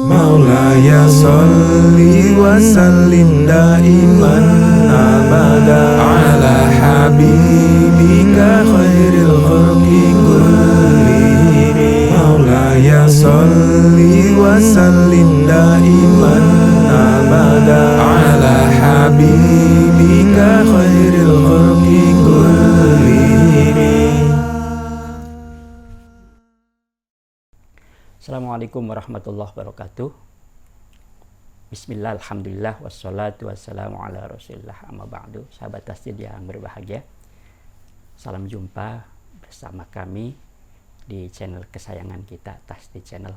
Maulaya sholli wa sallim daiman abada ala habibika khairil khalqi kullihim. Maulaya sholli wa sallim daiman abada ala habibika khairil khalqi kullihim. Assalamualaikum warahmatullahi wabarakatuh. Bismillah, alhamdulillah, wassalatu wassalamu ala rasulillah, amma ba'du. Sahabat tasjid yang berbahagia, salam jumpa bersama kami di channel kesayangan kita, Tasjid Channel.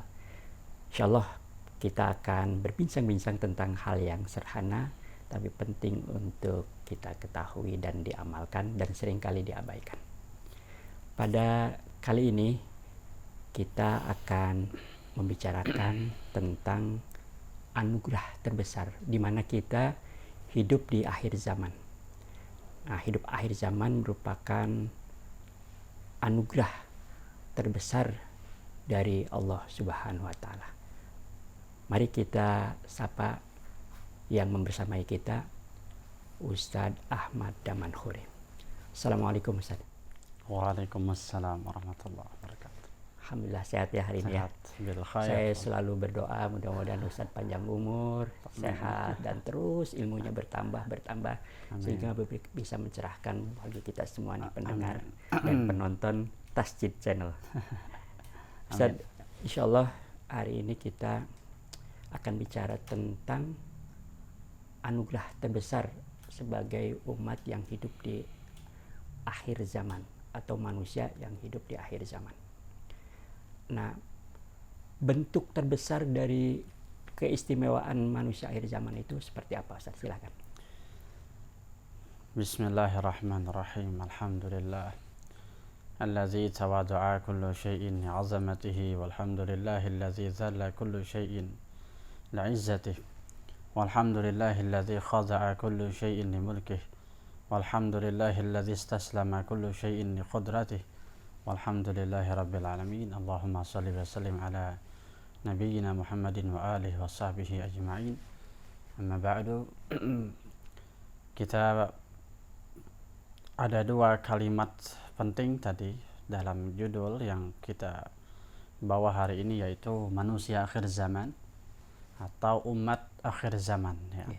Insyaallah kita akan berbincang-bincang tentang hal yang sederhana tapi penting untuk kita ketahui dan diamalkan dan seringkali diabaikan. Pada kali ini kita akan membicarakan tentang anugerah terbesar di mana kita hidup di akhir zaman. Nah, hidup akhir zaman merupakan anugerah terbesar dari Allah Subhanahu wa taala. Mari kita sapa yang membersamai kita, Ustadz Ahmad Damanhuri. Assalamualaikum Ustadz. Waalaikumsalam warahmatullahi wabarakatuh. Alhamdulillah sehat ya hari ini ya. Saya selalu berdoa mudah-mudahan Ustadz panjang umur, sehat dan terus ilmunya bertambah sehingga bisa mencerahkan bagi kita semua nih pendengar dan penonton Tasjid Channel. Ustadz, insyaallah hari ini kita akan bicara tentang anugerah terbesar sebagai umat yang hidup di akhir zaman atau manusia yang hidup di akhir zaman. Nah, bentuk terbesar dari keistimewaan manusia akhir zaman itu seperti apa, Ustaz? Silakan. Bismillahirrahmanirrahim. Alhamdulillah. Allazi tawadu'a kullu syai'in 'azamatihi walhamdulillahillazi zalla kullu syai'in li'izzatihi walhamdulillahillazi khada'a kullu syai'in limulkihi walhamdulillahillazi istaslama kullu syai'in liqudratihi walhamdulillahi rabbil alamin. Allahumma salli wa sallim ala nabiyyina Muhammadin wa alihi wa sahbihi ajma'in. Amma ba'du. Kita ada dua kalimat penting tadi dalam judul yang kita bawa hari ini, yaitu manusia akhir zaman atau umat akhir zaman ya.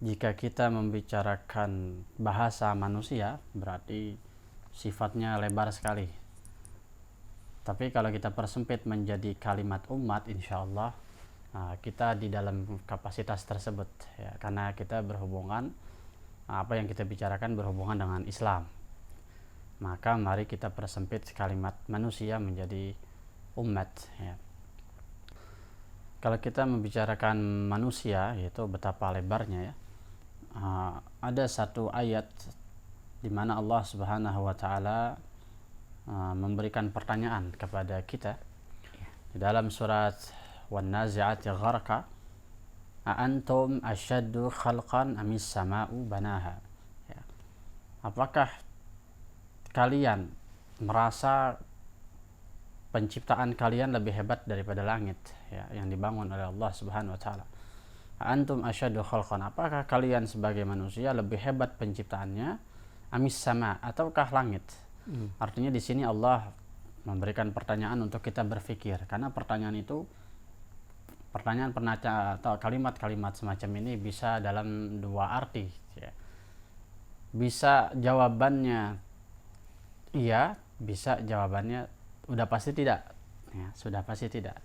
Jika kita membicarakan bahasa manusia berarti sifatnya lebar sekali. Tapi kalau kita persempit menjadi kalimat umat, insyaallah kita di dalam kapasitas tersebut ya, karena kita berhubungan, apa yang kita bicarakan berhubungan dengan Islam. Maka mari kita persempit kalimat manusia menjadi umat ya. Kalau kita membicarakan manusia, yaitu betapa lebarnya ya. Ada satu ayat di mana Allah Subhanahu wa taala memberikan pertanyaan kepada kita di dalam surat Wan-Nazi'ati Gharqa, a antum asyaddu khalqan amis sama'u banaha ya. Apakah kalian merasa penciptaan kalian lebih hebat daripada langit ya, yang dibangun oleh Allah Subhanahu wa taala? Antum asyaddu khalqan, apakah kalian sebagai manusia lebih hebat penciptaannya amis sama ataukah langit? Artinya di sini Allah memberikan pertanyaan untuk kita berpikir, karena pertanyaan atau kalimat-kalimat semacam ini bisa dalam dua arti ya. Bisa jawabannya iya, bisa jawabannya udah pasti tidak ya, sudah pasti tidak.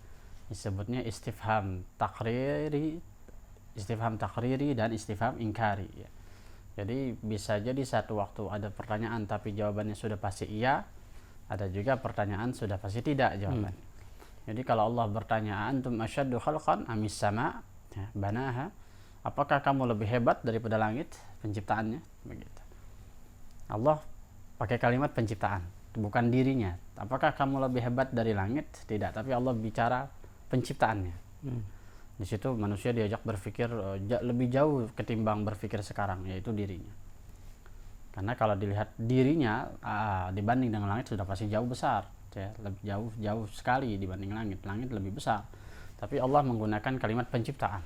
Disebutnya istifham takriri dan istifham ingkari ya. Jadi bisa jadi satu waktu ada pertanyaan tapi jawabannya sudah pasti iya, ada juga pertanyaan sudah pasti tidak jawaban. Jadi kalau Allah bertanya antum asyaddu khalqan amis sama ya, banaha, apakah kamu lebih hebat daripada langit penciptaannya, begitu. Allah pakai kalimat penciptaan, bukan dirinya. Apakah kamu lebih hebat dari langit? Tidak, tapi Allah bicara penciptaannya. Di situ manusia diajak berpikir lebih jauh ketimbang berpikir sekarang, yaitu dirinya. Karena kalau dilihat dirinya dibanding dengan langit sudah pasti jauh besar. ya, lebih jauh sekali dibanding langit. Langit lebih besar, tapi Allah menggunakan kalimat penciptaan.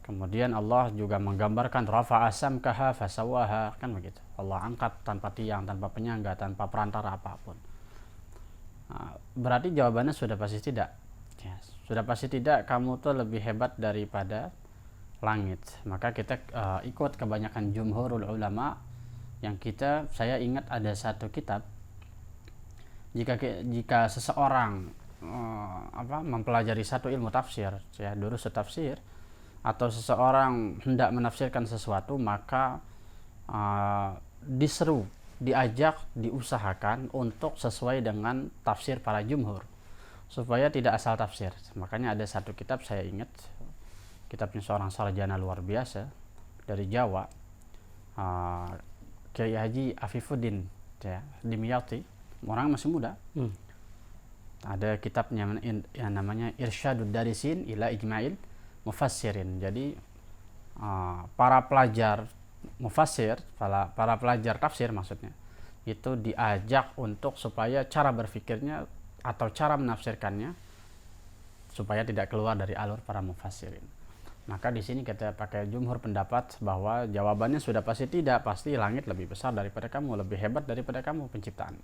Kemudian Allah juga menggambarkan rafa'a samkaha fasawaha, kan begitu. Allah angkat tanpa tiang, tanpa penyangga, tanpa perantara apapun. Berarti jawabannya sudah pasti tidak. Ya, sudah pasti tidak, kamu tuh lebih hebat daripada langit. Maka kita ikut kebanyakan jumhurul ulama yang saya ingat ada satu kitab, jika seseorang mempelajari satu ilmu tafsir, ya, durus tafsir, atau seseorang hendak menafsirkan sesuatu, maka diseru, diajak, diusahakan untuk sesuai dengan tafsir para jumhur, supaya tidak asal tafsir. Makanya ada satu kitab saya ingat, kitabnya seorang sarjana luar biasa dari Jawa, Kiai Haji Afifuddin, ya, Dimyati, orang masih muda. Ada kitabnya yang namanya Irsyadud Darisin ila Ijma'il Mufassirin. Jadi para pelajar mufassir, para pelajar tafsir maksudnya, itu diajak untuk supaya cara berpikirnya atau cara menafsirkannya supaya tidak keluar dari alur para mufassirin. Maka di sini kita pakai jumhur pendapat bahwa jawabannya sudah pasti tidak, pasti langit lebih besar daripada kamu, lebih hebat daripada kamu penciptaan.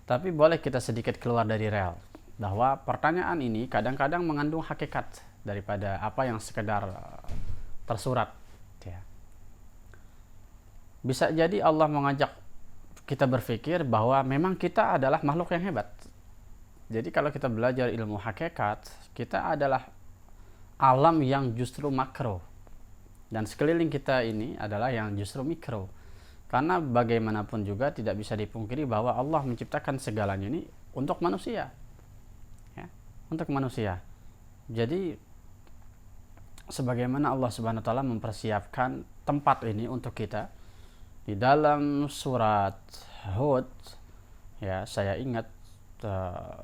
Tapi boleh kita sedikit keluar dari rel, bahwa pertanyaan ini kadang-kadang mengandung hakikat daripada apa yang sekedar tersurat, ya. Bisa jadi Allah mengajak kita berpikir bahwa memang kita adalah makhluk yang hebat. Jadi kalau kita belajar ilmu hakikat, kita adalah alam yang justru makro, dan sekeliling kita ini adalah yang justru mikro. Karena bagaimanapun juga tidak bisa dipungkiri bahwa Allah menciptakan segalanya ini untuk manusia, ya, untuk manusia. Jadi sebagaimana Allah Subhanahu wa taala mempersiapkan tempat ini untuk kita di dalam surat Hud, ya, saya ingat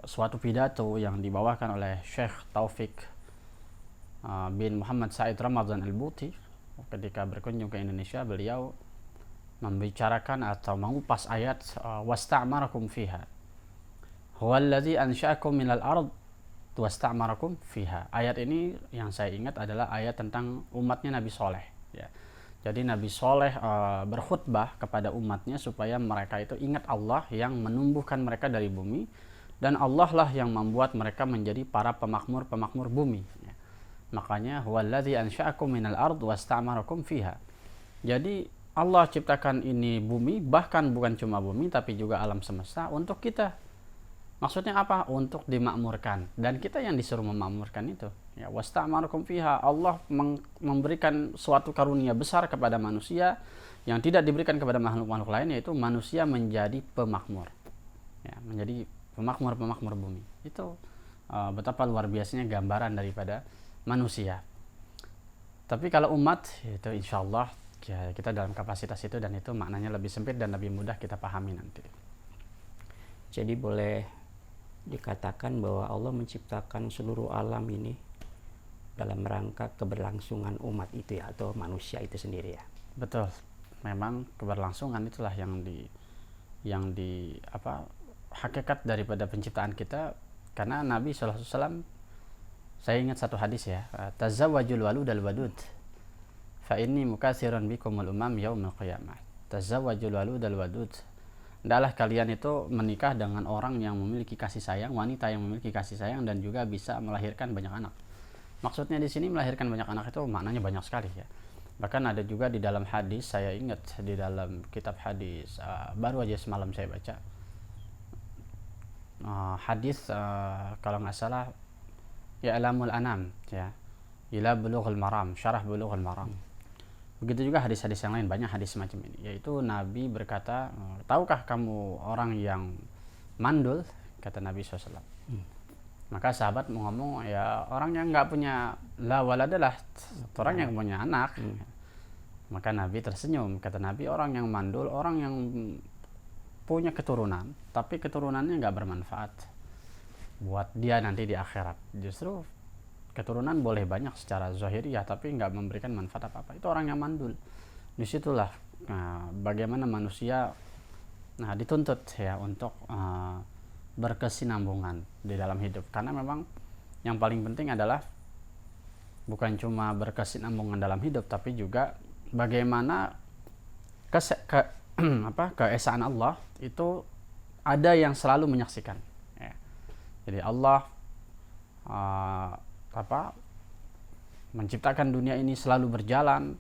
suatu pidato yang dibawakan oleh Syekh Taufik bin Muhammad Said Ramadan Al-Buti ketika berkunjung ke Indonesia. Beliau membicarakan atau mengupas ayat wasta'marakum fiha huwallazi ansha'akum minal ard wasta'marakum fiha. Ayat ini yang saya ingat adalah ayat tentang umatnya Nabi Soleh, ya. Jadi Nabi Soleh berkhutbah kepada umatnya supaya mereka itu ingat Allah yang menumbuhkan mereka dari bumi, dan Allah lah yang membuat mereka menjadi para pemakmur bumi, ya. Makanya huwallazi ansha'akum minal ard wasta'marakum fiha. Jadi Allah ciptakan ini bumi, bahkan bukan cuma bumi tapi juga alam semesta untuk kita. Maksudnya apa? Untuk dimakmurkan, dan kita yang disuruh memakmurkan itu, ya. Wasta'marakum fiha, Allah memberikan suatu karunia besar kepada manusia yang tidak diberikan kepada makhluk-makhluk lain, yaitu manusia menjadi pemakmur, ya, menjadi pemakmur bumi. Itu betapa luar biasanya gambaran daripada manusia. Tapi kalau umat itu insyaallah, ya, kita dalam kapasitas itu, dan itu maknanya lebih sempit dan lebih mudah kita pahami nanti. Jadi boleh dikatakan bahwa Allah menciptakan seluruh alam ini dalam rangka keberlangsungan umat itu, ya, atau manusia itu sendiri, ya. Betul. Memang keberlangsungan itulah yang hakikat daripada penciptaan kita. Karena Nabi SAW, saya ingat satu hadis, ya, tazawwajul walud al wadud fa inni mukatsirun bikumul umam yaumil qiyamah. Tazawwajul walud al wadud, adalah kalian itu menikah dengan orang yang memiliki kasih sayang, wanita yang memiliki kasih sayang, dan juga bisa melahirkan banyak anak. Maksudnya di sini melahirkan banyak anak itu maknanya banyak sekali, ya. Bahkan ada juga di dalam hadis, saya ingat di dalam kitab hadis, baru aja semalam saya baca hadis, kalau nggak salah, ya Alamul Anam, ya, ila Bulughul Maram, syarah Bulughul Maram. Begitu juga hadis-hadis yang lain, banyak hadis semacam ini, yaitu Nabi berkata, tahukah kamu orang yang mandul? Kata Nabi SAW. Maka sahabat mau ngomong, ya orang yang nggak punya la waladalah, orang yang punya anak. Maka Nabi tersenyum, kata Nabi, orang yang mandul, orang yang punya keturunan tapi keturunannya nggak bermanfaat buat dia nanti di akhirat. Justru keturunan boleh banyak secara zahiriyah tapi nggak memberikan manfaat apa-apa, itu orang yang mandul. Disitulah bagaimana manusia dituntut, ya, untuk berkesinambungan di dalam hidup. Karena memang yang paling penting adalah bukan cuma berkesinambungan dalam hidup, tapi juga bagaimana keesaan Allah itu ada yang selalu menyaksikan. Ya. Jadi Allah menciptakan dunia ini selalu berjalan,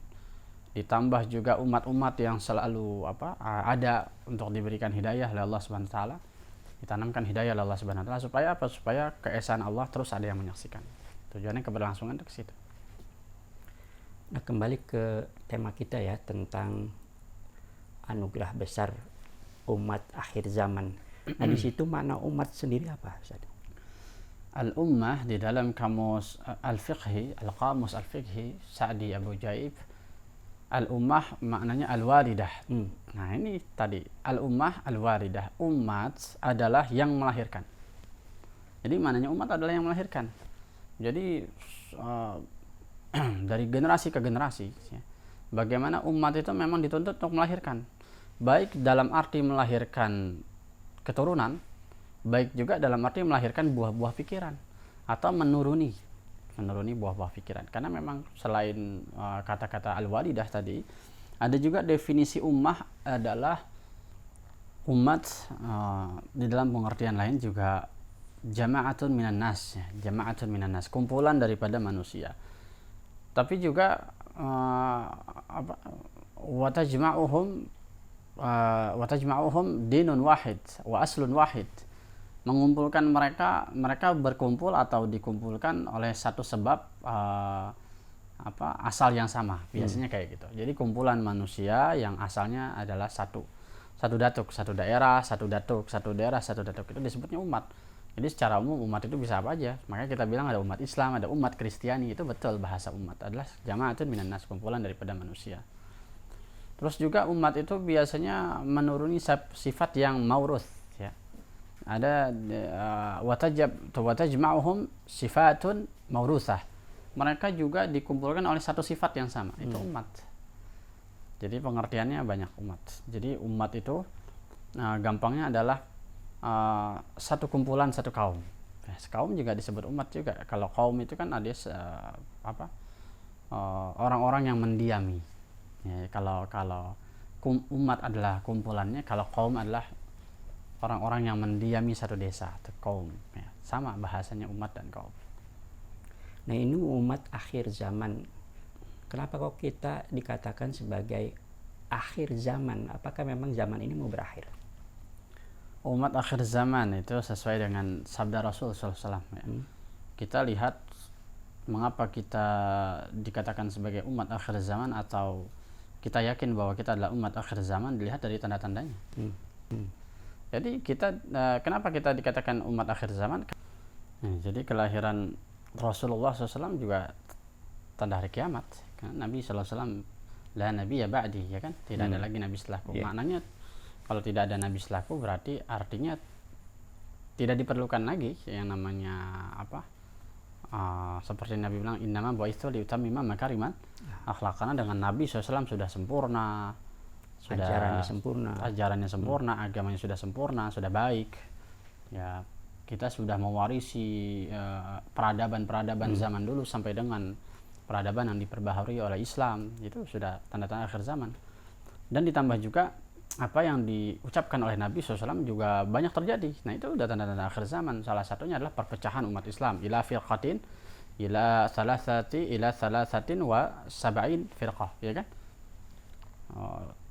ditambah juga umat-umat yang selalu ada untuk diberikan hidayah oleh Allah Subhanahu wa taala, ditanamkan hidayah oleh Allah Subhanahu wa taala supaya apa? Supaya keesaan Allah terus ada yang menyaksikan. Tujuannya keberlangsungan ke situ. Nah, kembali ke tema kita ya, tentang anugerah besar umat akhir zaman. Nah, di situ makna umat sendiri apa, Ustaz? Al-ummah di dalam kamus al-fiqhi, al-qamus al-fiqhi Sa'di Abu Jaib, al-ummah maknanya al-waridah. Nah, ini tadi al-ummah al-waridah. Umat adalah yang melahirkan. Jadi maknanya umat adalah yang melahirkan. Jadi dari generasi ke generasi ya, bagaimana umat itu memang dituntut untuk melahirkan, baik dalam arti melahirkan keturunan, baik juga dalam arti melahirkan buah-buah pikiran atau menuruni buah-buah pikiran. Karena memang selain kata-kata al-walidah tadi, ada juga definisi ummah adalah umat di dalam pengertian lain juga jama'atun minan nas, ya, jama'atun minan nas, kumpulan daripada manusia. Tapi juga watajma'uhum dinun wahid wa aslun wahid, mengumpulkan mereka berkumpul atau dikumpulkan oleh satu sebab asal yang sama, biasanya kayak gitu. Jadi kumpulan manusia yang asalnya adalah satu datuk, satu daerah, satu datuk, satu daerah, satu datuk, itu disebutnya umat. Jadi secara umum umat itu bisa apa aja. Makanya kita bilang ada umat Islam, ada umat Kristiani. Itu betul, bahasa umat adalah jama'atun minan nas, kumpulan daripada manusia. Terus juga umat itu biasanya menuruni sifat yang mauruth ya. Ada watajma'uhum sifatun mauruthah. Mereka juga dikumpulkan oleh satu sifat yang sama, itu umat. Jadi pengertiannya banyak umat. Jadi umat itu gampangnya adalah satu kumpulan, satu kaum. Kaum juga disebut umat juga. Kalau kaum itu kan ada orang-orang yang mendiami. Ya, kalau umat adalah kumpulannya, kalau kaum adalah orang-orang yang mendiami satu desa, atau kaum. Ya, sama bahasanya umat dan kaum. Nah, ini umat akhir zaman. Kenapa kok kita dikatakan sebagai akhir zaman? Apakah memang zaman ini mau berakhir? Umat akhir zaman itu sesuai dengan sabda Rasul SAW. Ya. Kita lihat mengapa kita dikatakan sebagai umat akhir zaman, atau kita yakin bahwa kita adalah umat akhir zaman, dilihat dari tanda-tandanya. Jadi kenapa kita dikatakan umat akhir zaman? Jadi kelahiran Rasulullah SAW juga tanda hari kiamat. Karena Nabi SAW la nabiyya ba'di, ya kan? Tidak ada lagi nabi setelahku. Maknanya kalau tidak ada nabi setelahku berarti artinya tidak diperlukan lagi yang namanya seperti Nabi bilang innama bu'itsu liutammima makariman akhlak. Karena dengan Nabi SAW sudah sempurna, ajarannya sempurna, agamanya sudah sempurna, sudah baik. Ya, kita sudah mewarisi peradaban zaman dulu sampai dengan peradaban yang diperbaharui oleh Islam. Itu sudah tanda-tanda akhir zaman. Dan ditambah juga apa yang diucapkan oleh Nabi SAW juga banyak terjadi. Nah, itu udah tanda-tanda akhir zaman. Salah satunya adalah perpecahan umat Islam ila firqatin ila salasatin wa sab'in firqah, ya kan?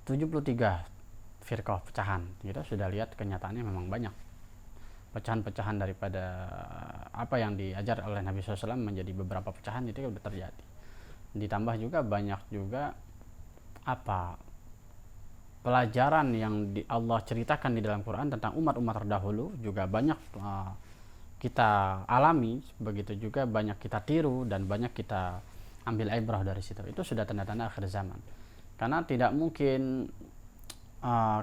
73 firqah pecahan. Kita sudah lihat kenyataannya memang banyak pecahan-pecahan daripada apa yang diajar oleh Nabi SAW menjadi beberapa pecahan, itu sudah terjadi. Ditambah juga banyak juga pelajaran yang Allah ceritakan di dalam Quran tentang umat-umat terdahulu juga banyak kita alami, begitu juga banyak kita tiru dan banyak kita ambil ibrah dari situ. Itu sudah tanda-tanda akhir zaman. Karena tidak mungkin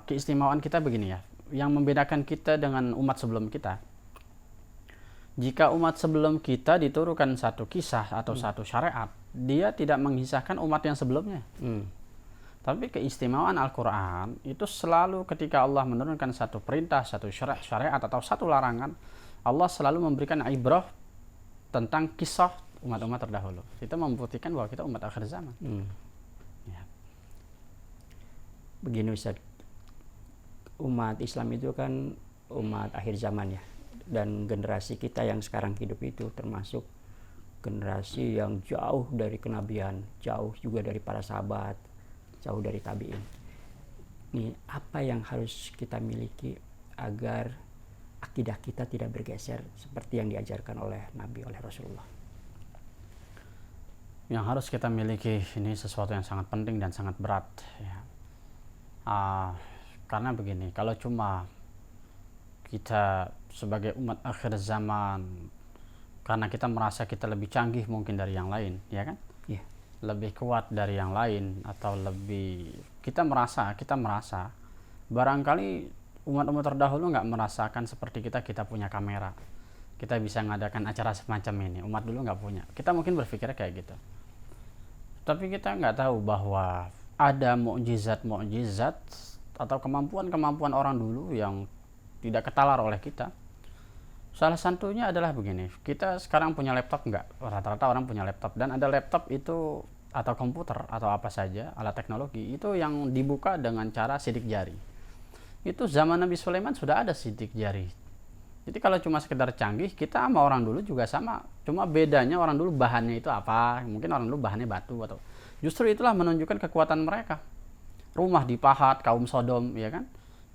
keistimewaan kita begini ya, yang membedakan kita dengan umat sebelum kita. Jika umat sebelum kita diturunkan satu kisah atau satu syariat, dia tidak mengisahkan umat yang sebelumnya. Tapi keistimewaan Al-Quran itu selalu ketika Allah menurunkan satu perintah, satu syariat atau satu larangan, Allah selalu memberikan ibrah tentang kisah umat-umat terdahulu. Itu membuktikan bahwa kita umat akhir zaman. Ya. Begini Ustaz, umat Islam itu kan umat akhir zaman ya, dan generasi kita yang sekarang hidup itu termasuk generasi yang jauh dari kenabian, jauh juga dari para sahabat, jauh dari tabi'in. Nih, apa yang harus kita miliki agar akidah kita tidak bergeser seperti yang diajarkan oleh Nabi, oleh Rasulullah? Yang harus kita miliki ini sesuatu yang sangat penting dan sangat berat ya. Karena begini, kalau cuma kita sebagai umat akhir zaman karena kita merasa kita lebih canggih mungkin dari yang lain, ya kan? Yeah. Lebih kuat dari yang lain, atau lebih kita merasa barangkali umat-umat terdahulu nggak merasakan seperti kita punya kamera, kita bisa ngadakan acara semacam ini. Umat dulu nggak punya. Kita mungkin berpikir kayak gitu, tapi kita nggak tahu bahwa ada mukjizat atau kemampuan orang dulu yang tidak ketalar oleh kita. Salah satunya adalah begini, kita sekarang punya laptop nggak? Rata-rata orang punya laptop, dan ada laptop itu atau komputer atau apa saja alat teknologi itu yang dibuka dengan cara sidik jari. Itu zaman Nabi Sulaiman sudah ada sidik jari. Jadi kalau cuma sekedar canggih, kita sama orang dulu juga sama, cuma bedanya orang dulu bahannya itu apa, mungkin orang dulu bahannya batu, atau justru itulah menunjukkan kekuatan mereka. Rumah dipahat kaum Sodom, ya kan?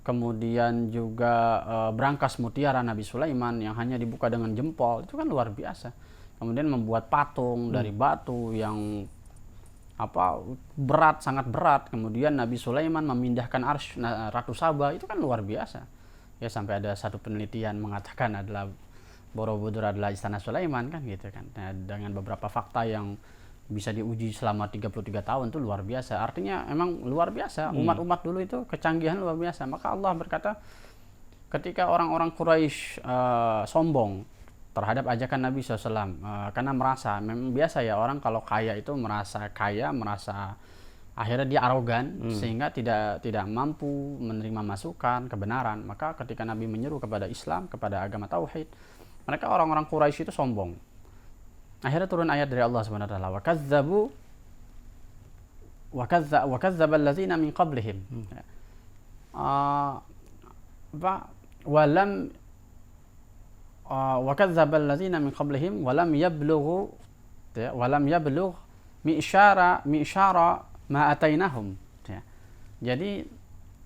Kemudian juga brankas mutiara Nabi Sulaiman yang hanya dibuka dengan jempol, itu kan luar biasa. Kemudian membuat patung dari batu yang berat, sangat berat. Kemudian Nabi Sulaiman memindahkan arsy Ratu Saba, itu kan luar biasa. Ya, sampai ada satu penelitian mengatakan adalah Borobudur adalah istana Sulaiman kan gitu kan. Nah, dengan beberapa fakta yang bisa diuji selama 33 tahun itu luar biasa. Artinya emang luar biasa. Umat-umat dulu itu kecanggihan luar biasa. Maka Allah berkata ketika orang-orang Quraisy sombong terhadap ajakan Nabi SAW, karena merasa memang biasa ya orang kalau kaya itu merasa kaya, merasa akhirnya dia arogan sehingga tidak mampu menerima masukan kebenaran. Maka ketika Nabi menyeru kepada Islam, kepada agama tauhid, mereka orang-orang Quraisy itu sombong. Akhirnya turun ayat dari Allah Subhanahu wa taala, wa kadzdzaba allazina min qablihim. Wa kadzdzaba allazina min qablihim wa lam yablugh mi'syara ma atainahum. Jadi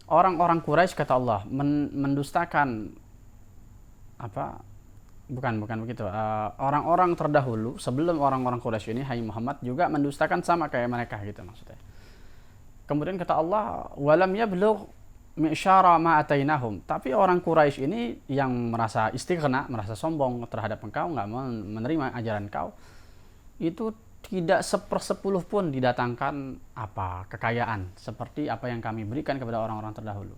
orang-orang Quraisy kata Allah mendustakan bukan begitu. Orang-orang terdahulu sebelum orang-orang Quraisy ini, hai Muhammad, juga mendustakan sama kayak mereka gitu maksudnya. Kemudian kata Allah, walam yablugh mi'syara ma atainahum. Tapi orang Quraisy ini yang merasa istighna, merasa sombong terhadap engkau, enggak menerima ajaran kau, itu tidak 1/10 pun didatangkan kekayaan seperti apa yang kami berikan kepada orang-orang terdahulu.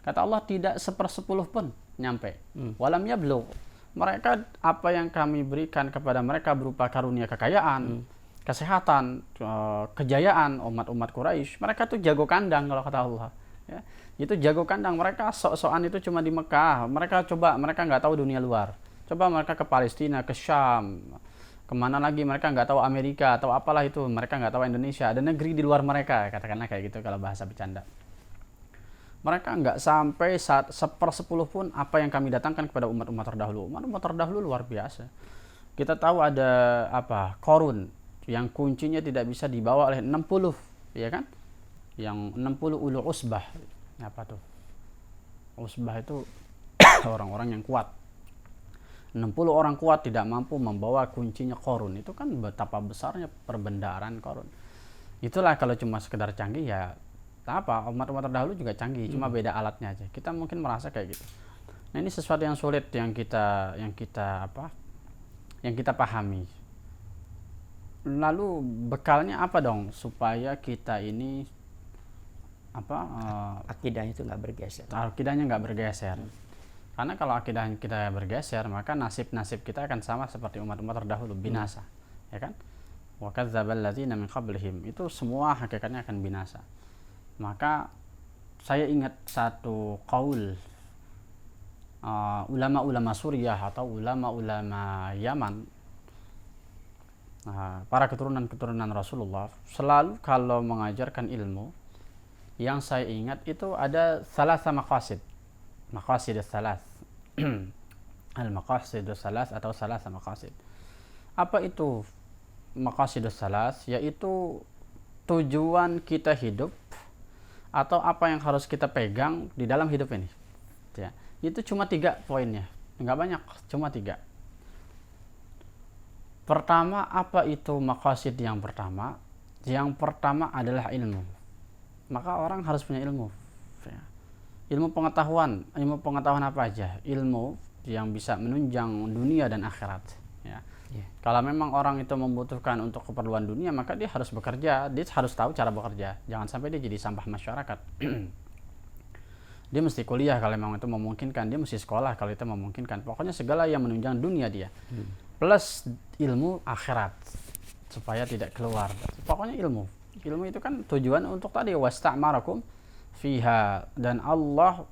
Kata Allah, tidak 1/10 pun nyampe. Walam yablugh. Mereka apa yang kami berikan kepada mereka berupa karunia kekayaan, kesehatan, kejayaan umat-umat Quraisy. Mereka tuh jago kandang kalau kata Allah. Ya, itu jago kandang. Mereka sok-sokan itu cuma di Mekah. Mereka nggak tahu dunia luar. Coba mereka ke Palestina, ke Syam, kemana lagi mereka nggak tahu, Amerika atau apalah itu. Mereka nggak tahu Indonesia. Ada negeri di luar mereka, katakanlah kayak gitu kalau bahasa bercanda. Mereka nggak sampai 1/10 pun apa yang kami datangkan kepada umat-umat terdahulu. Umat-umat terdahulu luar biasa. Kita tahu ada Qarun yang kuncinya tidak bisa dibawa oleh 60, ya kan? Yang 60 ulu usbah. Apa tuh? Usbah itu orang-orang yang kuat. 60 orang kuat tidak mampu membawa kuncinya Qarun. Itu kan betapa besarnya perbendaharaan Qarun. Itulah kalau cuma sekedar canggih ya umat-umat terdahulu juga canggih, cuma beda alatnya aja. Kita mungkin merasa kayak gitu. Nah, ini sesuatu yang sulit yang kita pahami. Lalu bekalnya apa dong supaya kita ini akidahnya itu nggak bergeser. Akidahnya nggak bergeser. Karena kalau akidah kita bergeser, maka nasib kita akan sama seperti umat-umat terdahulu, binasa, ya kan? Wa kadzdzabal ladzina min qablihim, itu semua hakikatnya akan binasa. Maka saya ingat satu qaul ulama-ulama Suriah atau ulama-ulama Yaman, para keturunan-keturunan Rasulullah, selalu kalau mengajarkan ilmu, yang saya ingat itu ada salasa maqasid salas al-maqasid salas atau salasa maqasid. Apa itu maqasid salas? Yaitu tujuan kita hidup atau apa yang harus kita pegang di dalam hidup ini, ya. Itu cuma 3 poinnya, nggak banyak, cuma 3. Pertama, apa itu maqasid yang pertama? Yang pertama adalah ilmu. Maka orang harus punya ilmu, ya. Ilmu pengetahuan apa aja? Ilmu yang bisa menunjang dunia dan akhirat, ya. Kalau memang orang itu membutuhkan untuk keperluan dunia, maka dia harus bekerja, dia harus tahu cara bekerja. Jangan sampai dia jadi sampah masyarakat. Dia mesti kuliah kalau memang itu memungkinkan, dia mesti sekolah kalau itu memungkinkan. Pokoknya segala yang menunjang dunia dia. Plus ilmu akhirat supaya tidak keluar. Pokoknya ilmu itu kan tujuan untuk tadi wasta'marakum fiha, dan Allah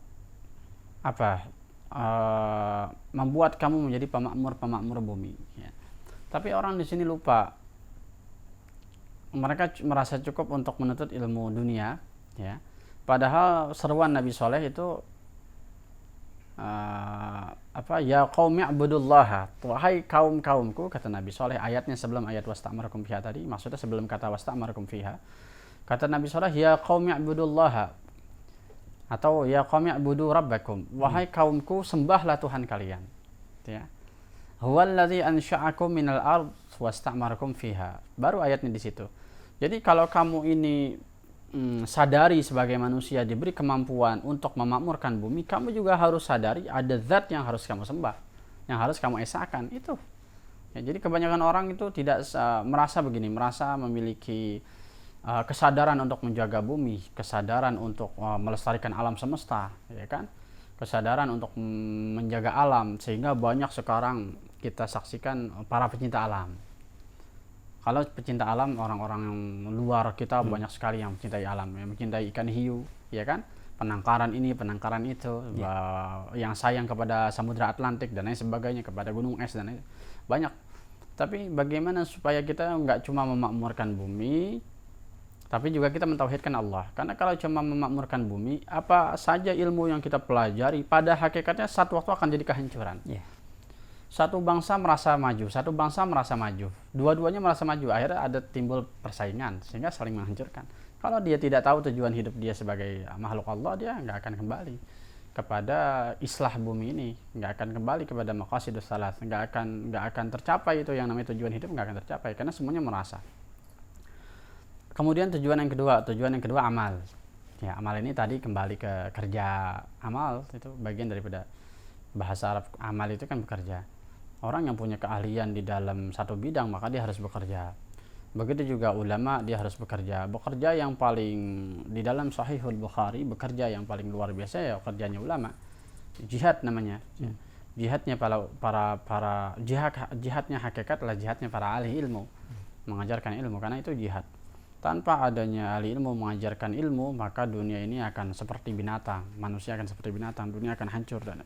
membuat kamu menjadi pemakmur bumi, ya. Tapi orang di sini lupa, mereka merasa cukup untuk menuntut ilmu dunia, ya. Padahal seruan Nabi Soleh itu ya qaumi i'budullaha, wahai kaumku, kata Nabi Soleh, ayatnya sebelum ayat wasta'marakum fiha tadi, maksudnya sebelum kata wasta'marakum fiha, kata Nabi Soleh, ya qaumi i'budullaha, atau ya qaumi i'budu rabbakum, wahai kaumku, sembahlah Tuhan kalian, ya. Huwallazi ansha'akum minal ard wasta'marakum fiha. Baru ayatnya di situ. Jadi kalau kamu ini sadari sebagai manusia diberi kemampuan untuk memakmurkan bumi, kamu juga harus sadari ada zat yang harus kamu sembah, yang harus kamu esakan itu, ya. Jadi kebanyakan orang itu tidak merasa memiliki kesadaran untuk menjaga bumi, kesadaran untuk melestarikan alam semesta, ya kan, kesadaran untuk menjaga alam, sehingga banyak sekarang kita saksikan para pecinta alam. Kalau pecinta alam, orang-orang yang luar kita banyak sekali yang mencintai alam, yang mencintai ikan hiu, ya kan, penangkaran ini, penangkaran itu, yang sayang kepada samudra Atlantik dan lain sebagainya, kepada gunung es dan lain banyak. Tapi bagaimana supaya kita nggak cuma memakmurkan bumi, tapi juga kita mentauhidkan Allah. Karena kalau cuma memakmurkan bumi, apa saja ilmu yang kita pelajari, pada hakikatnya satu waktu akan jadi kehancuran. Satu bangsa merasa maju, dua-duanya merasa maju, akhirnya ada timbul persaingan sehingga saling menghancurkan. Kalau dia tidak tahu tujuan hidup dia sebagai makhluk Allah, dia nggak akan kembali kepada islah bumi ini, nggak akan kembali kepada maqasidus salat, nggak akan tercapai itu yang namanya tujuan hidup, nggak akan tercapai karena semuanya merasa. Kemudian tujuan yang kedua amal. Ya, amal ini tadi kembali ke kerja. Amal itu bagian daripada bahasa Arab. Amal itu kan bekerja. Orang yang punya keahlian di dalam satu bidang, maka dia harus bekerja. Begitu juga ulama, dia harus bekerja. Bekerja yang paling di dalam Sahihul Bukhari, bekerja yang paling luar biasa ya kerjanya ulama. Jihad namanya. Jihadnya jihadnya hakikat adalah jihadnya para ahli ilmu, mengajarkan ilmu, karena itu jihad. Tanpa adanya ahli ilmu mengajarkan ilmu, maka dunia ini akan seperti binatang, manusia akan seperti binatang, dunia akan hancur. Dan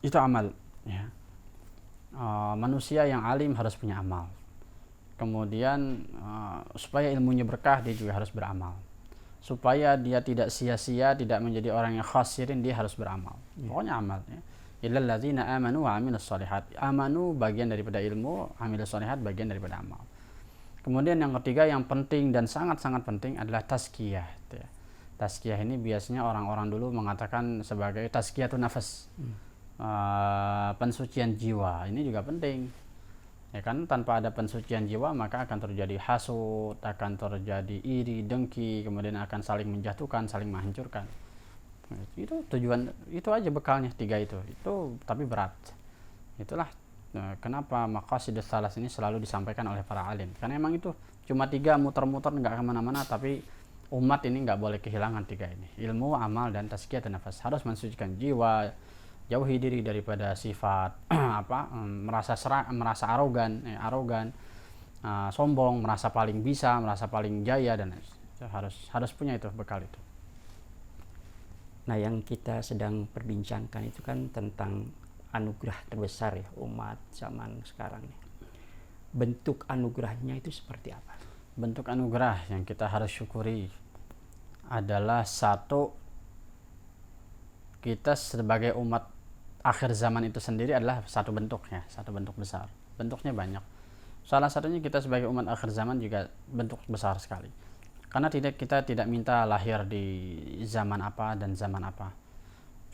itu amal, ya. Manusia yang alim harus punya amal. Kemudian supaya ilmunya berkah, dia juga harus beramal. Supaya dia tidak sia-sia, tidak menjadi orang yang khasirin, dia harus beramal. Pokoknya amal, ya. Illal ladzina amanu wa amilus shalihat. Amanu bagian daripada ilmu, amilus shalihat bagian daripada amal. Kemudian yang ketiga yang penting dan sangat-sangat penting adalah tazkiyah, ya. Tazkiyah ini biasanya orang-orang dulu mengatakan sebagai tazkiyatun nafas, pensucian jiwa. Ini juga penting, ya kan. Tanpa ada pensucian jiwa maka akan terjadi hasud, akan terjadi iri, dengki, kemudian akan saling menjatuhkan, saling menghancurkan. Itu tujuan, itu aja bekalnya, 3 itu tapi berat. Itulah kenapa maqasidus salas ini selalu disampaikan oleh para alim, karena emang itu cuma 3, muter-muter nggak kemana-mana, tapi umat ini nggak boleh kehilangan 3 ini, ilmu, amal, dan tazkiyatun nafas. Harus mensucikan jiwa, jauhi diri daripada sifat merasa arogan, sombong, merasa paling bisa, merasa paling jaya, dan Harus punya itu bekal itu. Nah, yang kita sedang perbincangkan itu kan tentang anugerah terbesar ya umat zaman sekarang nih. Bentuk anugerahnya itu seperti apa? Bentuk anugerah yang kita harus syukuri adalah satu, kita sebagai umat akhir zaman itu sendiri adalah satu bentuknya, satu bentuk besar. Bentuknya banyak. Salah satunya kita sebagai umat akhir zaman juga bentuk besar sekali. Karena kita tidak minta lahir di zaman apa dan zaman apa.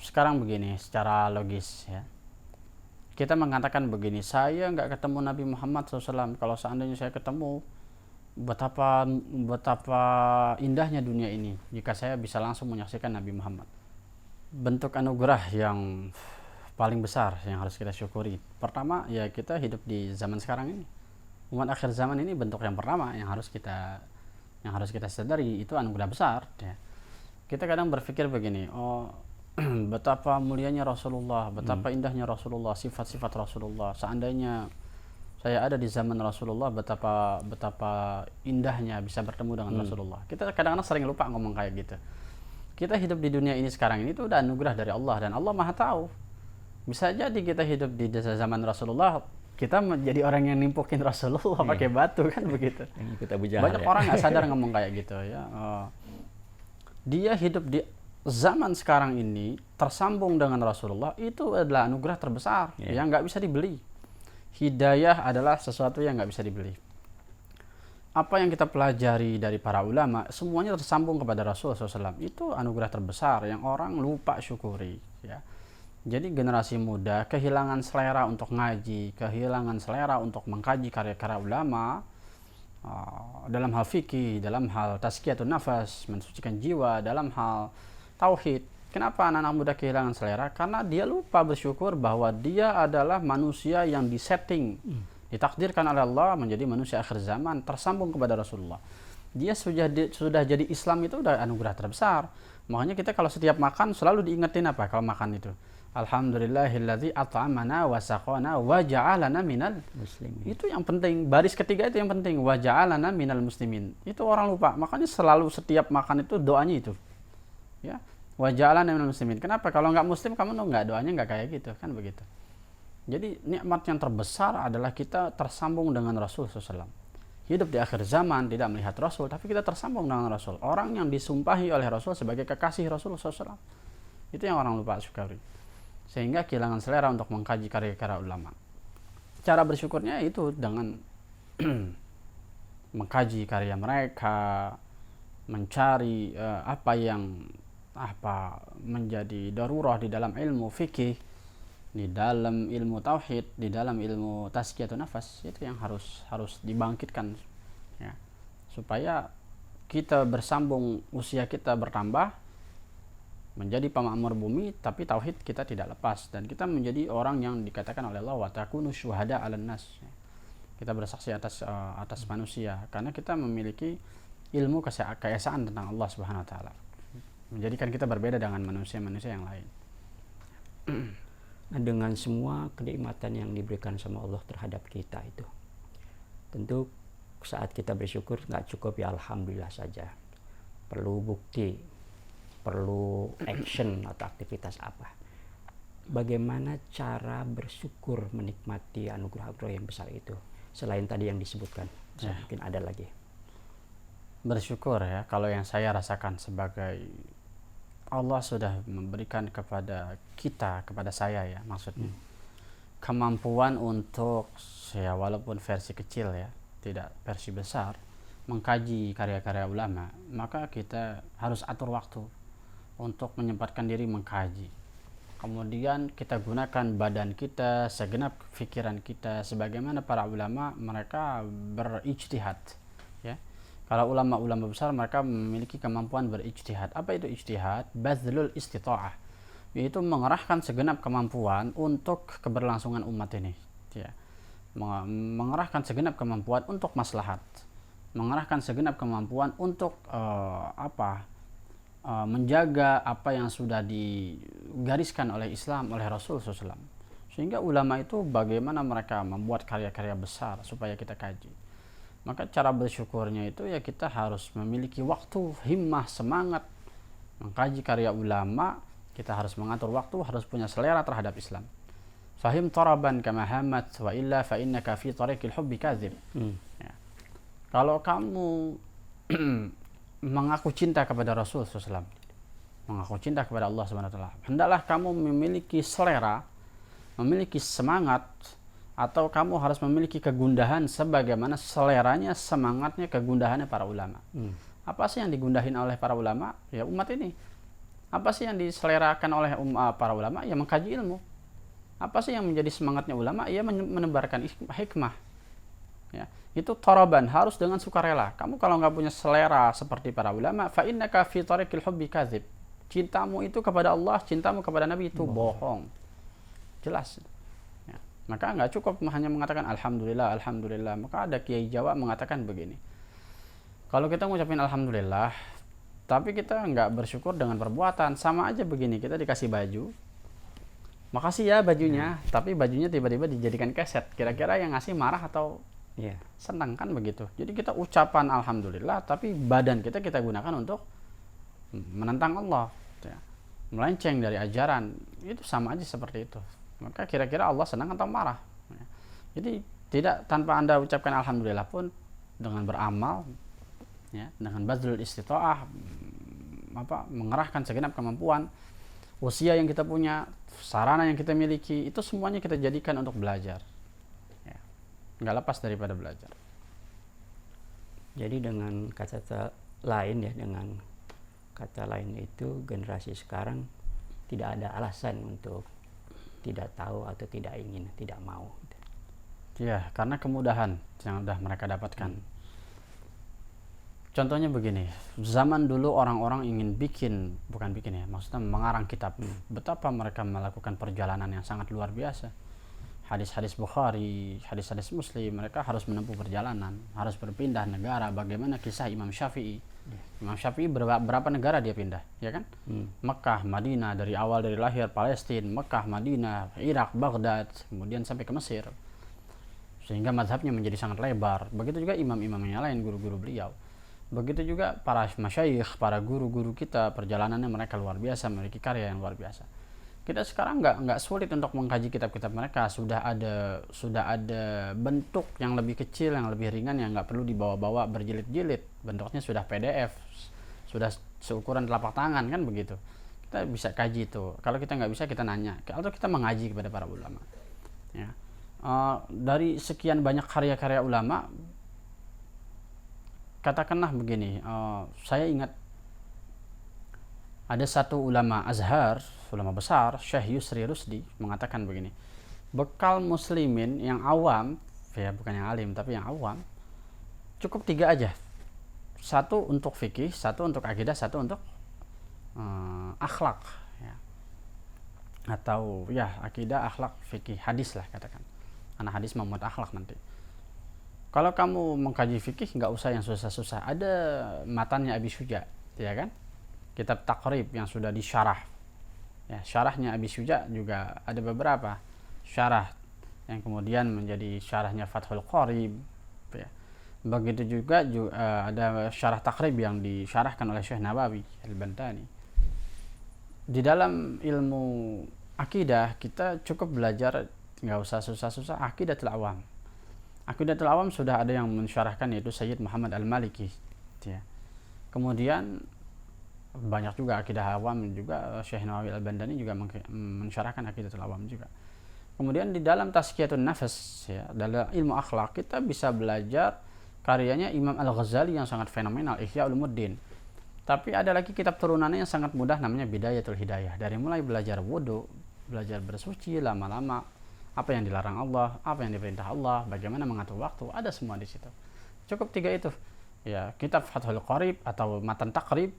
Sekarang begini, secara logis ya. Kita mengatakan begini, saya nggak ketemu Nabi Muhammad SAW. Kalau seandainya saya ketemu, betapa indahnya dunia ini jika saya bisa langsung menyaksikan Nabi Muhammad. Bentuk anugerah yang paling besar yang harus kita syukuri. Pertama, ya kita hidup di zaman sekarang ini. Umat akhir zaman ini bentuk yang pertama yang harus kita sadari, itu anugerah besar ya. Kita kadang berpikir begini, betapa mulianya Rasulullah, betapa indahnya Rasulullah, sifat-sifat Rasulullah. Seandainya saya ada di zaman Rasulullah, betapa indahnya bisa bertemu dengan Rasulullah. Kita kadang-kadang sering lupa ngomong kayak gitu. Kita hidup di dunia ini sekarang ini itu udah anugerah dari Allah, dan Allah Maha tahu. Bisa jadi kita hidup di zaman Rasulullah, kita menjadi orang yang nimpukin Rasulullah pakai batu kan begitu. Banyak orang nggak sadar ngomong kayak gitu ya. Dia hidup di zaman sekarang ini tersambung dengan Rasulullah, itu adalah anugerah terbesar yang nggak bisa dibeli. Hidayah adalah sesuatu yang nggak bisa dibeli. Apa yang kita pelajari dari para ulama semuanya tersambung kepada Rasulullah SAW. Itu anugerah terbesar yang orang lupa syukuri ya. Jadi generasi muda kehilangan selera untuk ngaji, kehilangan selera untuk mengkaji karya-karya ulama dalam hal fikih, dalam hal tazkiyatun nafas, mensucikan jiwa, dalam hal tauhid. Kenapa anak-anak muda kehilangan selera? Karena dia lupa bersyukur bahwa dia adalah manusia yang disetting, ditakdirkan oleh Allah menjadi manusia akhir zaman, tersambung kepada Rasulullah. Dia sudah jadi Islam, itu udah anugerah terbesar. Makanya kita kalau setiap makan selalu diingetin apa kalau makan itu? Alhamdulillahilladzi at'amana wa saqana wa ja'alana minal muslimin. Itu yang penting. Baris ketiga itu yang penting. Wa ja'alana minal muslimin. Itu orang lupa. Makanya selalu setiap makan itu doanya itu. Ya. Wa ja'alana minal muslimin. Kenapa? Kalau nggak muslim kamu nggak doanya nggak kayak gitu kan begitu. Jadi nikmat yang terbesar adalah kita tersambung dengan Rasul SAW. Hidup di akhir zaman tidak melihat Rasul, tapi kita tersambung dengan Rasul. Orang yang disumpahi oleh Rasul sebagai kekasih Rasul SAW. Itu yang orang lupa syukuri. Sehingga kehilangan selera untuk mengkaji karya-karya ulama. Cara bersyukurnya itu dengan mengkaji karya mereka, mencari apa yang menjadi darurah di dalam ilmu fikih, di dalam ilmu tauhid, di dalam ilmu tazkiyatun nafas. Itu yang harus dibangkitkan ya. Supaya kita bersambung, usia kita bertambah, menjadi pemakmur bumi, tapi tauhid kita tidak lepas, dan kita menjadi orang yang dikatakan oleh Allah wa takunu syuhada 'alan nas. Kita bersaksi atas manusia karena kita memiliki ilmu keesaan tentang Allah Subhanahu wa taala. Menjadikan kita berbeda dengan manusia-manusia yang lain. Nah, dengan semua kenikmatan yang diberikan sama Allah terhadap kita itu, tentu saat kita bersyukur nggak cukup ya alhamdulillah saja. Perlu bukti, perlu action atau aktivitas apa. Bagaimana cara bersyukur menikmati anugerah-anugerah yang besar itu? Selain tadi yang disebutkan, mungkin ada lagi. Bersyukur ya, kalau yang saya rasakan sebagai Allah sudah memberikan kepada kita, kepada saya ya maksudnya, kemampuan untuk ya walaupun versi kecil ya, tidak versi besar, mengkaji karya-karya ulama, maka kita harus atur waktu untuk menyempatkan diri mengkaji. Kemudian kita gunakan badan kita, segenap pikiran kita, sebagaimana para ulama mereka berijtihad ya. Kalau ulama-ulama besar mereka memiliki kemampuan berijtihad. Apa itu ijtihad? Bazlul istita'ah, yaitu mengerahkan segenap kemampuan untuk keberlangsungan umat ini ya. Mengerahkan segenap kemampuan untuk maslahat, mengerahkan segenap kemampuan untuk menjaga apa yang sudah digariskan oleh Islam, oleh Rasul SAW. Sehingga ulama itu bagaimana mereka membuat karya-karya besar supaya kita kaji. Maka cara bersyukurnya itu ya kita harus memiliki waktu, himmah, semangat mengkaji karya ulama. Kita harus mengatur waktu, harus punya selera terhadap Islam. Fahim taraban kama hamat wa illa fa innaka fi tariqil hubbi kadzib. Ya. Kalau kamu mengaku cinta kepada Rasul SAW, mengaku cinta kepada Allah Subhanahu wa taala, hendaklah kamu memiliki selera, memiliki semangat, atau kamu harus memiliki kegundahan sebagaimana seleranya, semangatnya, kegundahannya para ulama. Apa sih yang digundahin oleh para ulama? Ya umat ini. Apa sih yang diselerakan oleh para ulama? Ya mengkaji ilmu. Apa sih yang menjadi semangatnya ulama? Ya menebarkan hikmah. Ya, itu taraban, harus dengan sukarela. Kamu kalau nggak punya selera seperti para ulama, fa innaka fi tariqil hubbi kadzib. Cintamu itu kepada Allah, cintamu kepada Nabi itu bohong. Jelas. Ya. Maka nggak cukup hanya mengatakan alhamdulillah, alhamdulillah. Maka ada kiai Jawa mengatakan begini. Kalau kita ngucapin alhamdulillah, tapi kita nggak bersyukur dengan perbuatan, sama aja begini. Kita dikasih baju, makasih ya bajunya, tapi bajunya tiba-tiba dijadikan keset. Kira-kira yang ngasih marah atau senang, kan begitu. Jadi kita ucapan alhamdulillah, tapi badan kita gunakan untuk menentang Allah, ya. Melenceng dari ajaran, itu sama aja seperti itu. Maka kira-kira Allah senang atau marah, ya. Jadi tidak, tanpa Anda ucapkan alhamdulillah pun, dengan beramal, ya, dengan bazlul istita'ah, mengerahkan segenap kemampuan, usia yang kita punya, sarana yang kita miliki, itu semuanya kita jadikan untuk belajar. Nggak lepas daripada belajar. Jadi dengan kata lain ya, dengan kata lain itu generasi sekarang tidak ada alasan untuk tidak tahu atau tidak ingin, tidak mau. Ya, karena kemudahan yang sudah mereka dapatkan. Contohnya begini, zaman dulu orang-orang ingin maksudnya mengarang kitab. Betapa mereka melakukan perjalanan yang sangat luar biasa. Hadis-hadis Bukhari, hadis-hadis Muslim, mereka harus menempuh perjalanan, harus berpindah negara. Bagaimana kisah Imam Syafi'i? Imam Syafi'i berapa negara dia pindah, ya kan? Mekah, Madinah, dari awal dari lahir Palestina, Mekah, Madinah, Irak, Baghdad, kemudian sampai ke Mesir. Sehingga mazhabnya menjadi sangat lebar. Begitu juga imam-imam yang lain, guru-guru beliau. Begitu juga para masyayikh, para guru-guru kita, perjalanannya mereka luar biasa, memiliki karya yang luar biasa. Kita sekarang nggak sulit untuk mengkaji kitab-kitab mereka. Sudah ada bentuk yang lebih kecil, yang lebih ringan, yang nggak perlu dibawa-bawa berjilid-jilid. Bentuknya sudah PDF, sudah seukuran telapak tangan, kan begitu. Kita bisa kaji itu. Kalau kita nggak bisa, kita nanya atau kita mengaji kepada para ulama. Ya. Dari sekian banyak karya-karya ulama, katakanlah begini, saya ingat ada satu ulama Azhar, ulama besar, Syekh Yusri Rusdi, mengatakan begini, bekal muslimin yang awam, ya bukan yang alim tapi yang awam, cukup 3 aja. 1 untuk fikih, 1 untuk akidah, 1 untuk akhlak, ya. Atau ya akidah, akhlak, fikih, hadis lah katakan. Karena hadis memuat akhlak nanti. Kalau kamu mengkaji fikih, nggak usah yang susah-susah. Ada matanya Abi Syuja, ya kan? Kitab Taqrib yang sudah disyarah. Ya, syarahnya Abi Syuja juga ada beberapa syarah yang kemudian menjadi syarahnya Fathul Qarib. Ya. Begitu juga ada syarah Taqrib yang disyarahkan oleh Syekh Nawawi Al-Bantani. Di dalam ilmu akidah kita cukup belajar, nggak usah susah-susah, Aqidatul Awam. Aqidatul Awam sudah ada yang mensyarahkan, yaitu Sayyid Muhammad Al-Maliki, ya. Kemudian banyak juga akidah awam juga, Syekh Nawawi Al-Bandani juga mensyarahkan Aqidatul Awam juga. Kemudian di dalam Tazkiyatun Nafas, ya, dalam ilmu akhlak kita bisa belajar karyanya Imam Al-Ghazali yang sangat fenomenal, Ihya Ulumuddin. Tapi ada lagi kitab turunannya yang sangat mudah, namanya Bidayatul Hidayah. Dari mulai belajar wudu, belajar bersuci, lama-lama apa yang dilarang Allah, apa yang diperintah Allah, bagaimana mengatur waktu, ada semua di situ. Cukup 3 itu. Ya, kitab Fathul Qarib atau Matan Taqrib,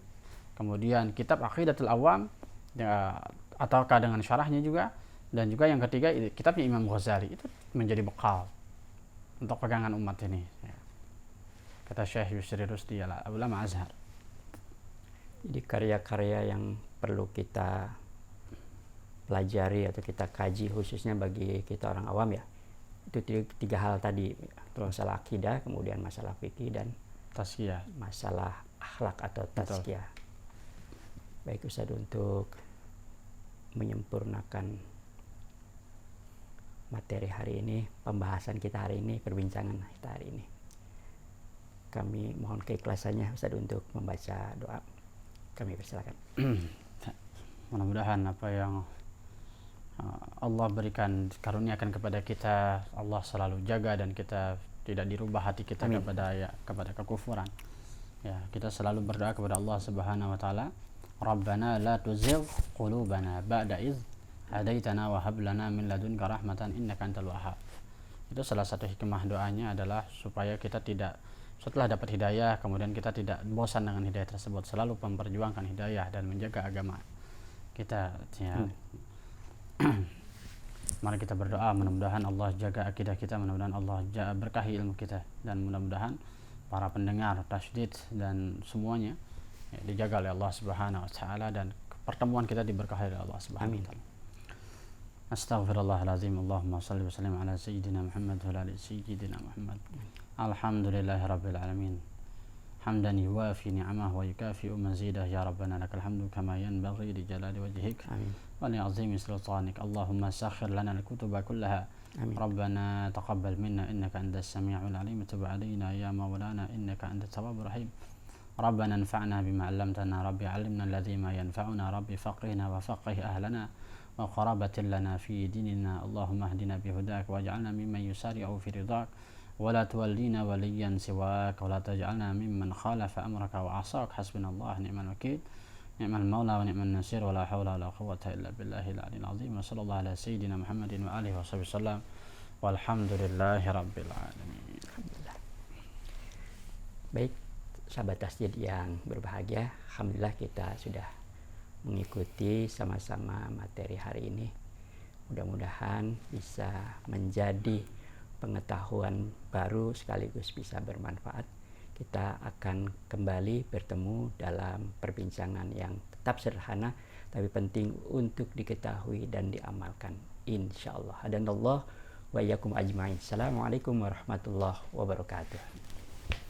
kemudian kitab Aqidatul Awam, ya, ataukah dengan syarahnya juga, dan juga yang ketiga kitabnya Imam Ghazali. Itu menjadi bekal untuk pegangan umat ini, ya. Kata Syekh Yusri Rusdi, ulama Azhar. Jadi karya-karya yang perlu kita pelajari atau kita kaji, khususnya bagi kita orang awam, ya, itu 3 hal tadi. masalah akidah, kemudian masalah fikih, dan Tazkiyah. masalah akhlak atau tazkiyah. Baik Ustaz, untuk menyempurnakan materi hari ini, pembahasan kita hari ini, perbincangan kita hari ini, kami mohon keikhlasannya Ustaz untuk membaca doa. Kami persilakan. Mudah-mudahan apa yang Allah berikan, karuniakan kepada kita, Allah selalu jaga dan kita tidak dirubah hati kita Amin. kepada kekufuran. Ya, kita selalu berdoa kepada Allah Subhanahu wa taala, Rabbana la tuzigh qulubana ba'da idz hadaitana wa hab lana min ladunka rahmatan innaka antal wahhab. Itu salah satu hikmah doanya adalah supaya kita tidak, setelah dapat hidayah, kemudian kita tidak bosan dengan hidayah tersebut, selalu memperjuangkan hidayah dan menjaga agama kita, ya. Mari kita berdoa, mudah-mudahan Allah jaga akidah kita, mudah-mudahan Allah berkahi ilmu kita, dan mudah-mudahan para pendengar tasydid dan semuanya ya, dijaga oleh Allah Subhanahu wa taala, dan pertemuan kita diberkahi oleh Allah Subhanahu wa taala. Astaghfirullahalazim. Allahumma shalli wa sallim ala sayyidina Muhammad wa ala ali sayyidina Muhammad. Alhamdulillahirabbil alamin. Hamdan yuwafi ni'amahu wa yukafi'u mazidah, ya rabbana lakal hamdu kama yanbaghi li jalali wajhik wa li 'azimi sultanik. Allahumma sakhir lana al-kutuba kullaha. Rabbana taqabbal minna innaka antas sami'ul 'alim, tub 'alaina ya maulana innaka antat tawwabur rahim. Rabbana anfa'na bima 'allamtana, rabbi 'allimna alladhi ma yanfa'una, rabbi faqihna wa faqih ahlana wa qarabatin lana fi dinina. Allahumma hdina bihudak waj'alna mimman yusari'u fi ridak ولا تولينا وليا سواك ولا تجعلنا ممن خالف أمرك وعصاك. حسبنا الله نعم الوكيل نعم المولى ونعم النصير ولا حول ولا قوة إلا بالله العلي العظيم. وصلى الله على سيدنا محمد وآله وصحبه وسلم والحمد لله رب العالمين. Alhamdulillah. Baik sahabat tasydid yang berbahagia, alhamdulillah kita sudah mengikuti sama-sama materi hari ini. Mudah-mudahan bisa menjadi pengetahuan baru sekaligus bisa bermanfaat. Kita akan kembali bertemu dalam perbincangan yang tetap sederhana tapi penting untuk diketahui dan diamalkan, insyaallah. Hadanallah wa iyyakum ajmain. Assalamualaikum warahmatullahi wabarakatuh.